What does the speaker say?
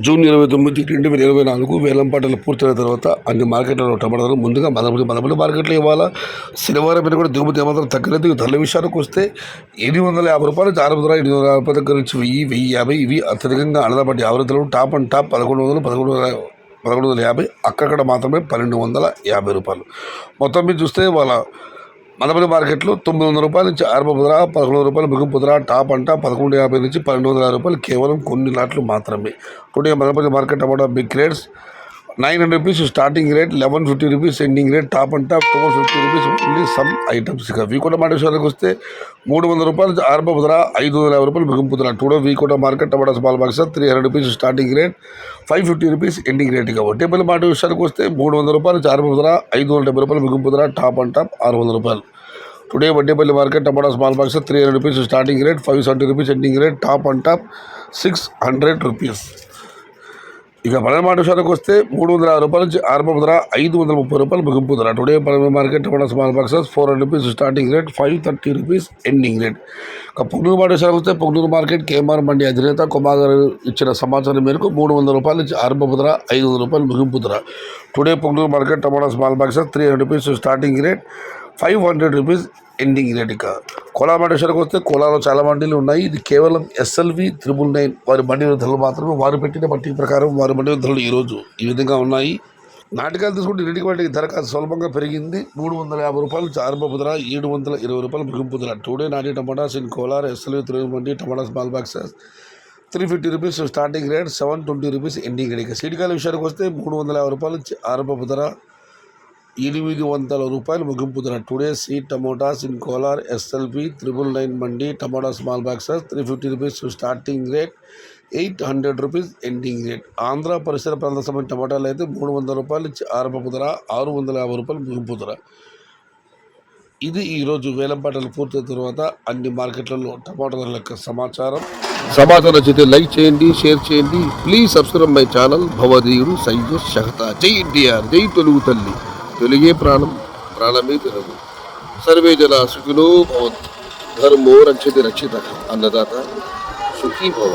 June 29, 2024 వేలంపాటలు పూర్తయిన తర్వాత అన్ని మార్కెట్లలో టమాటాలు ముందుగా మదపల్లి మార్కెట్లో ఇవాళ శనివారం మీద కూడా దిగుమతి ఏమాత్రం తగ్గలేదు. ధరల విషయానికి వస్తే 750 రూపాయలు 650 రూపాయల దగ్గర నుంచి 1000, 1050 ఇవి అత్యధికంగా అన్నదాపట్టి ఆవృత్తులు టాప్ అండ్ టాప్ 1100, 1150 అక్కడక్కడ మాత్రమే 1250 రూపాయలు. మొత్తం మీద చూస్తే వాళ్ళ మదపల్లి మార్కెట్లో 900 రూపాయల నుంచి 1100 రూపాయలు ముగింపు ధర, టాప్ అంట 1150 నుంచి 1250 రూపాయలు కేవలం కొన్ని లాట్లు మాత్రమే. టుడే మదపల్లి మార్కెట్ టమాటా big rates 900 rupees starting rate, 1150 rupees ending rate, top and top 450 rupees only some items. ఇక వీకోట మార్కెట్ విషయానికి వస్తే 300 రూపాయల నుంచి ఆరంభ ధర, 550 రూపాయలు ముగింపు ధర. టుడే వీకోట మార్కెట్ టమాటా small box 300 rupees starting rate, 550 rupees ending rate. ఇక వడ్డేపల్లి మార్కెట్ విషయానికి వస్తే 300 రూపాయల నుంచి ఆరంభ ధర, 570 రూపాయలు ముగింపు ధర, టాప్ అండ్ టాప్ 600 రూపాయలు. Today Vaddepalli market tomato small box 300 rupees starting rate, 570 rupees ending rate, top and top 600 rupees. ఇక పల్లె మాట విషయానికి వస్తే 350 రూపాయల నుంచి ఆరంభ ధర, 530 రూపాయలు ముగింపు ధర. టుడే పల్లె మార్కెట్ టమాటా small boxes 400 rupees starting rate, 530 rupees ending rate. ఇక పొంగనూరు మాట విషయానికి వస్తే పొంగనూరు మార్కెట్ కేఎంఆర్ మండి అధినేత కుమార్ గారు ఇచ్చిన సమాచారం మేరకు 300 రూపాయల నుంచి ఆరంభ ధర, 500 రూపాయలు ముగింపు ధర. టుడే పొంగనూరు మార్కెట్ టమాటా small boxes 300 rupees starting rate, 500 rupees ending rate. ఇక కోలార్ మండి విషయానికి వస్తే కోలార్లో చాలా మండీలు ఉన్నాయి. ఇది కేవలం SLV 999 వారి మండీ ధరలు మాత్రమే. వారు పెట్టిన పట్టిక ప్రకారం వారి మండీ ధరలు ఈరోజు ఈ విధంగా ఉన్నాయి. నాటకాలు తీసుకుంటే ఇంటికి వాటికి ధర కాస్త స్వల్పంగా పెరిగింది. 350 రూపాయలు ఆరంభ ధర, 720 రూపాయలు ముగింపు ధర. టుడే నాటి tomatoes in Kolar SLV 300 mandi tomato small boxes 350 rupees starting rate, 720 rupees ending rate. ఇక సీడికాయల విషయానికి వస్తే 350 రూపాయలు ఆరంభ ధర, 800 రూపాయలు ముగింపు ధర. Today seed tomatoes in Kolar SLV 999 mandi tomato small boxes 350 rupees starting rate, 800 rupees ending rate. Andhra పరిసర ప్రాంత సంబంధించిన టమాటాలు అయితే 300 రూపాయల నుంచి ఆరంభ ధర, 650 రూపాయలు ముగింపు ధర. ఇది ఈరోజు వేలంపాటలు పూర్తయిన తర్వాత అన్ని మార్కెట్లలో టమాటా ధరల యొక్క సమాచారం నచ్చితే లైక్ చేయండి, షేర్ చేయండి. Please subscribe my channel. భవదీయుడు సయ్యద్ షహతా. జై ఎన్టీఆర్, జై తెలుగు తల్లి. తెలుగే ప్రాణం, ప్రాణమే తెలుగు. సర్వే జన సుఖినో భవంతు. ధర్మో రక్షతి రక్షిత. అన్నదాత సుఖీ భవ.